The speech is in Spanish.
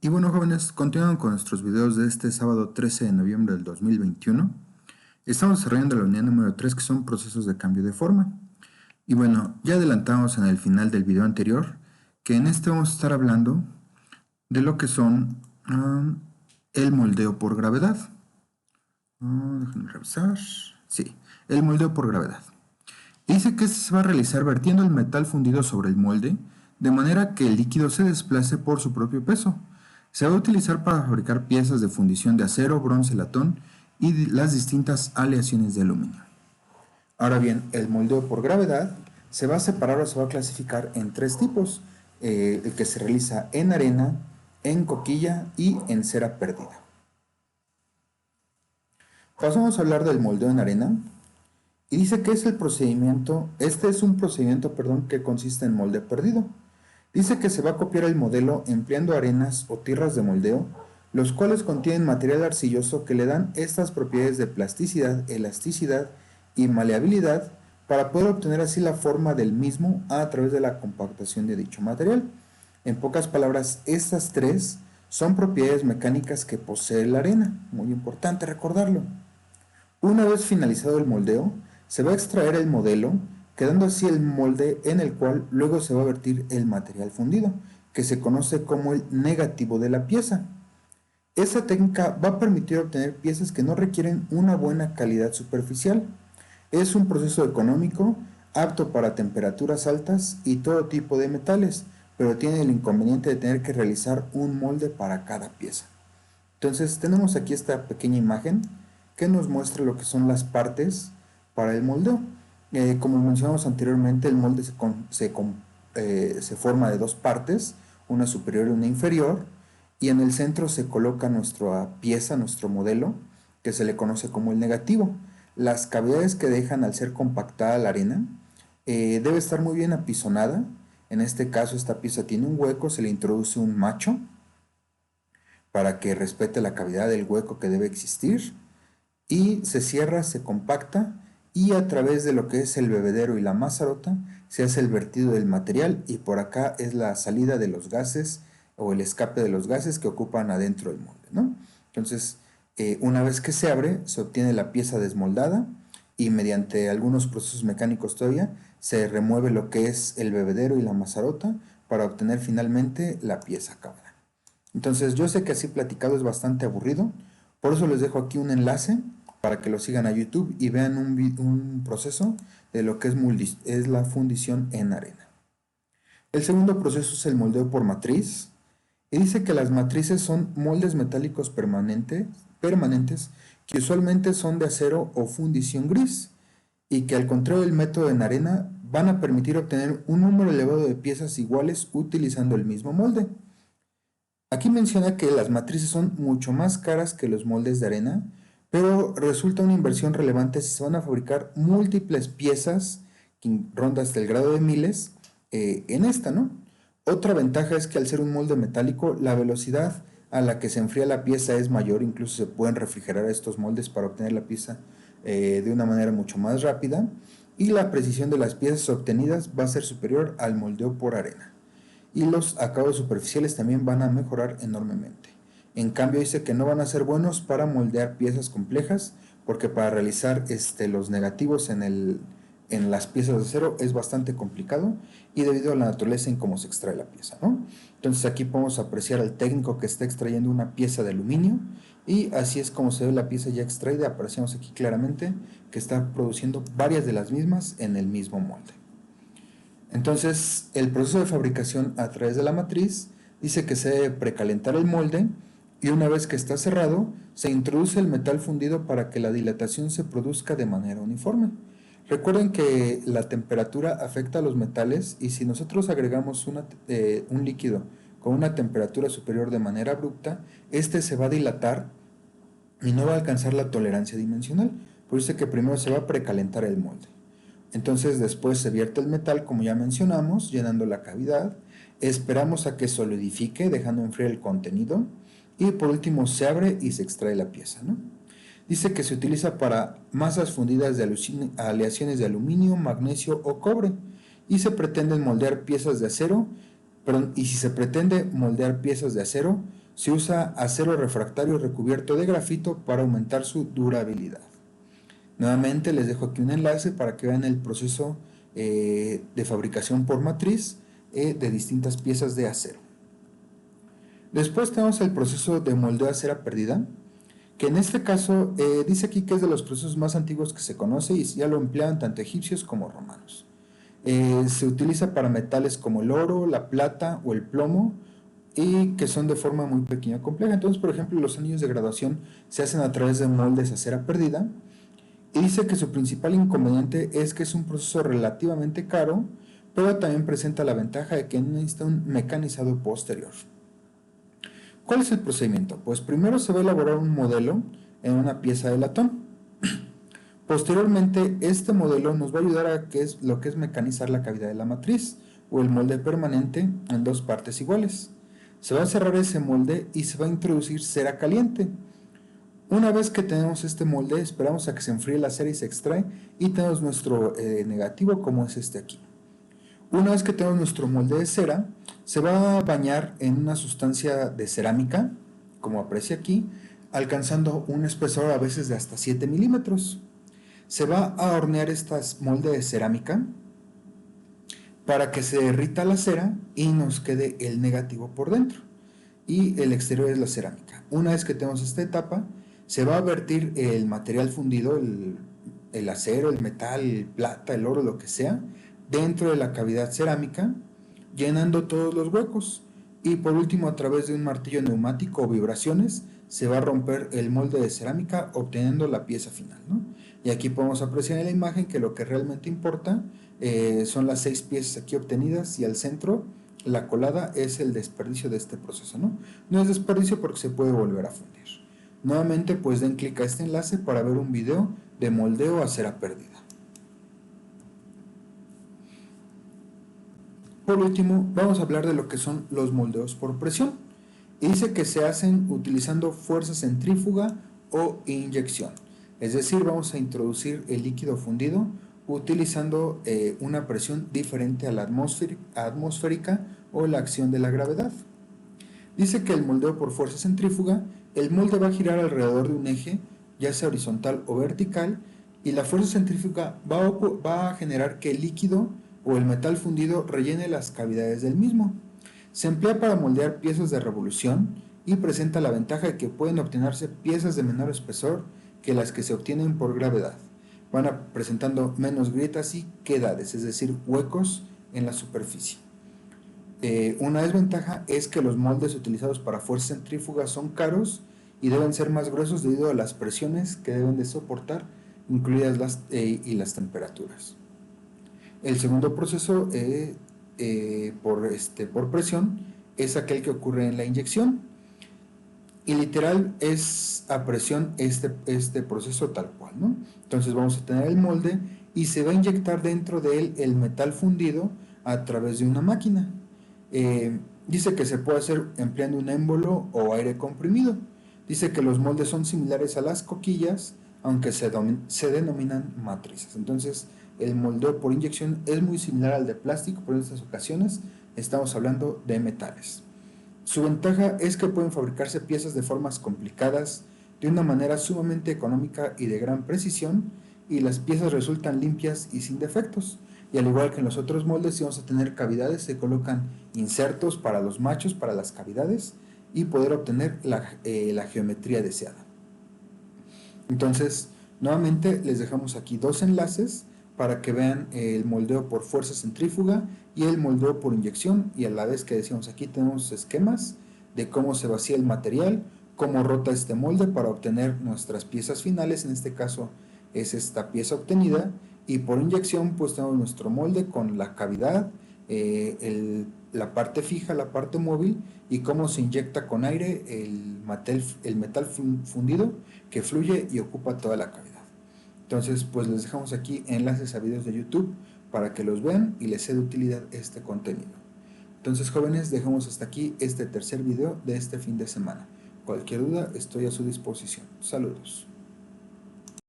Y bueno, jóvenes, continuando con nuestros videos de este sábado 13 de noviembre del 2021. Estamos desarrollando la unidad número 3, que son procesos de cambio de forma. Y bueno, ya adelantamos en el final del video anterior que en este vamos a estar hablando de lo que son el moldeo por gravedad. Déjenme revisar. Sí, el moldeo por gravedad. Dice que se va a realizar vertiendo el metal fundido sobre el molde, de manera que el líquido se desplace por su propio peso. Se va a utilizar para fabricar piezas de fundición de acero, bronce, latón y las distintas aleaciones de aluminio. Ahora bien, el moldeo por gravedad se va a separar o se va a clasificar en tres tipos: el que se realiza en arena, en coquilla y en cera perdida. Pasamos a hablar del moldeo en arena. Y dice que es el procedimiento, que consiste en molde perdido. Dice que se va a copiar el modelo empleando arenas o tierras de moldeo, los cuales contienen material arcilloso que le dan estas propiedades de plasticidad, elasticidad y maleabilidad para poder obtener así la forma del mismo a través de la compactación de dicho material. En pocas palabras, estas tres son propiedades mecánicas que posee la arena. Muy importante recordarlo. Una vez finalizado el moldeo, se va a extraer el modelo, quedando así el molde en el cual luego se va a vertir el material fundido, que se conoce como el negativo de la pieza. Esta técnica va a permitir obtener piezas que no requieren una buena calidad superficial. Es un proceso económico, apto para temperaturas altas y todo tipo de metales, pero tiene el inconveniente de tener que realizar un molde para cada pieza. Entonces tenemos aquí esta pequeña imagen que nos muestra lo que son las partes para el moldeo. Como mencionamos anteriormente, el molde se forma de dos partes, una superior y una inferior, y en el centro se coloca nuestra pieza, nuestro modelo, que se le conoce como el negativo. Las cavidades que dejan al ser compactada la arena debe estar muy bien apisonada. En este caso, esta pieza tiene un hueco, se le introduce un macho para que respete la cavidad del hueco que debe existir, y se cierra, se compacta, y a través de lo que es el bebedero y la mazarota se hace el vertido del material, y por acá es la salida de los gases o el escape de los gases que ocupan adentro del molde, ¿no? Entonces, una vez que se abre, se obtiene la pieza desmoldada y mediante algunos procesos mecánicos todavía se remueve lo que es el bebedero y la mazarota para obtener finalmente la pieza acabada. Entonces, yo sé que así platicado es bastante aburrido, por eso les dejo aquí un enlace para que lo sigan a YouTube y vean un proceso de lo que es la fundición en arena. El segundo proceso es el moldeo por matriz, y dice que las matrices son moldes metálicos permanentes que usualmente son de acero o fundición gris, y que al contrario del método en arena van a permitir obtener un número elevado de piezas iguales utilizando el mismo molde. Aquí menciona que las matrices son mucho más caras que los moldes de arena, pero resulta una inversión relevante si se van a fabricar múltiples piezas que rondan hasta el grado de miles en esta, ¿no? Otra ventaja es que al ser un molde metálico, la velocidad a la que se enfría la pieza es mayor, incluso se pueden refrigerar estos moldes para obtener la pieza de una manera mucho más rápida, y la precisión de las piezas obtenidas va a ser superior al moldeo por arena. Y los acabados superficiales también van a mejorar enormemente. En cambio, dice que no van a ser buenos para moldear piezas complejas, porque para realizar los negativos en las piezas de acero es bastante complicado, y debido a la naturaleza en cómo se extrae la pieza, ¿no? Entonces aquí podemos apreciar al técnico que está extrayendo una pieza de aluminio, y así es como se ve la pieza ya extraída. Apreciamos aquí claramente que está produciendo varias de las mismas en el mismo molde. Entonces, el proceso de fabricación a través de la matriz dice que se debe precalentar el molde, y una vez que está cerrado, se introduce el metal fundido para que la dilatación se produzca de manera uniforme. Recuerden que la temperatura afecta a los metales, y si nosotros agregamos un líquido con una temperatura superior de manera abrupta, este se va a dilatar y no va a alcanzar la tolerancia dimensional. Por eso es que primero se va a precalentar el molde. Entonces después se vierte el metal, como ya mencionamos, llenando la cavidad. Esperamos a que solidifique, dejando enfriar el contenido, y por último se abre y se extrae la pieza, ¿no? Dice que se utiliza para masas fundidas de aleaciones de aluminio, magnesio o cobre, y se pretenden moldear piezas de acero Perdón, y si se pretende moldear piezas de acero, se usa acero refractario recubierto de grafito para aumentar su durabilidad. Nuevamente les dejo aquí un enlace para que vean el proceso de fabricación por matriz de distintas piezas de acero. Después tenemos el proceso de moldeo a cera perdida, que en este caso dice aquí que es de los procesos más antiguos que se conoce y ya lo empleaban tanto egipcios como romanos. Se utiliza para metales como el oro, la plata o el plomo, y que son de forma muy pequeña y compleja. Entonces, por ejemplo, los anillos de graduación se hacen a través de moldes a cera perdida, y dice que su principal inconveniente es que es un proceso relativamente caro, pero también presenta la ventaja de que no necesita un mecanizado posterior. ¿Cuál es el procedimiento? Pues primero se va a elaborar un modelo en una pieza de latón. Posteriormente, este modelo nos va a ayudar a lo que es mecanizar la cavidad de la matriz o el molde permanente en dos partes iguales. Se va a cerrar ese molde y se va a introducir cera caliente. Una vez que tenemos este molde, esperamos a que se enfríe la cera y se extrae y tenemos nuestro negativo, como es este aquí. Una vez que tenemos nuestro molde de cera, se va a bañar en una sustancia de cerámica, como aprecia aquí, alcanzando un espesor a veces de hasta 7 milímetros. Se va a hornear este molde de cerámica para que se derrita la cera y nos quede el negativo por dentro y el exterior es la cerámica. Una vez que tenemos esta etapa, se va a vertir el material fundido, el acero, el metal, el plata, el oro, lo que sea, dentro de la cavidad cerámica, llenando todos los huecos. Y por último, a través de un martillo neumático o vibraciones, se va a romper el molde de cerámica, obteniendo la pieza final, ¿no? Y aquí podemos apreciar en la imagen que lo que realmente importa son las 6 piezas aquí obtenidas, y al centro la colada es el desperdicio de este proceso, ¿no? No es desperdicio porque se puede volver a fundir. Nuevamente, pues den clic a este enlace para ver un video de moldeo a cera perdida. Por último, vamos a hablar de lo que son los moldeos por presión. Y dice que se hacen utilizando fuerza centrífuga o inyección. Es decir, vamos a introducir el líquido fundido utilizando una presión diferente a la atmosférica o la acción de la gravedad. Dice que el moldeo por fuerza centrífuga, el molde va a girar alrededor de un eje, ya sea horizontal o vertical, y la fuerza centrífuga va a generar que el líquido o el metal fundido rellene las cavidades del mismo. Se emplea para moldear piezas de revolución y presenta la ventaja de que pueden obtenerse piezas de menor espesor que las que se obtienen por gravedad. Van presentando menos grietas y quedades, es decir, huecos en la superficie. Una desventaja es que los moldes utilizados para fuerza centrífuga son caros y deben ser más gruesos debido a las presiones que deben de soportar, incluidas las temperaturas. El segundo proceso por presión es aquel que ocurre en la inyección, y literal es a presión este proceso tal cual, ¿no? Entonces vamos a tener el molde y se va a inyectar dentro de él el metal fundido a través de una máquina. Dice que se puede hacer empleando un émbolo o aire comprimido. Dice que los moldes son similares a las coquillas, aunque se denominan matrices. Entonces el moldeo por inyección es muy similar al de plástico, pero en estas ocasiones estamos hablando de metales. Su ventaja es que pueden fabricarse piezas de formas complicadas de una manera sumamente económica y de gran precisión, y las piezas resultan limpias y sin defectos. Y al igual que en los otros moldes, si vamos a tener cavidades, se colocan insertos para los machos, para las cavidades, y poder obtener la geometría deseada. Entonces, nuevamente les dejamos aquí dos enlaces para que vean el moldeo por fuerza centrífuga y el moldeo por inyección, y a la vez que decíamos aquí tenemos esquemas de cómo se vacía el material, cómo rota este molde para obtener nuestras piezas finales. En este caso es esta pieza obtenida, y por inyección pues tenemos nuestro molde con la cavidad, la parte fija, la parte móvil, y cómo se inyecta con aire el metal fundido que fluye y ocupa toda la cavidad. Entonces pues les dejamos aquí enlaces a videos de YouTube para que los vean y les sea de utilidad este contenido. Entonces, jóvenes, dejamos hasta aquí este tercer video de este fin de semana. Cualquier duda, estoy a su disposición. Saludos.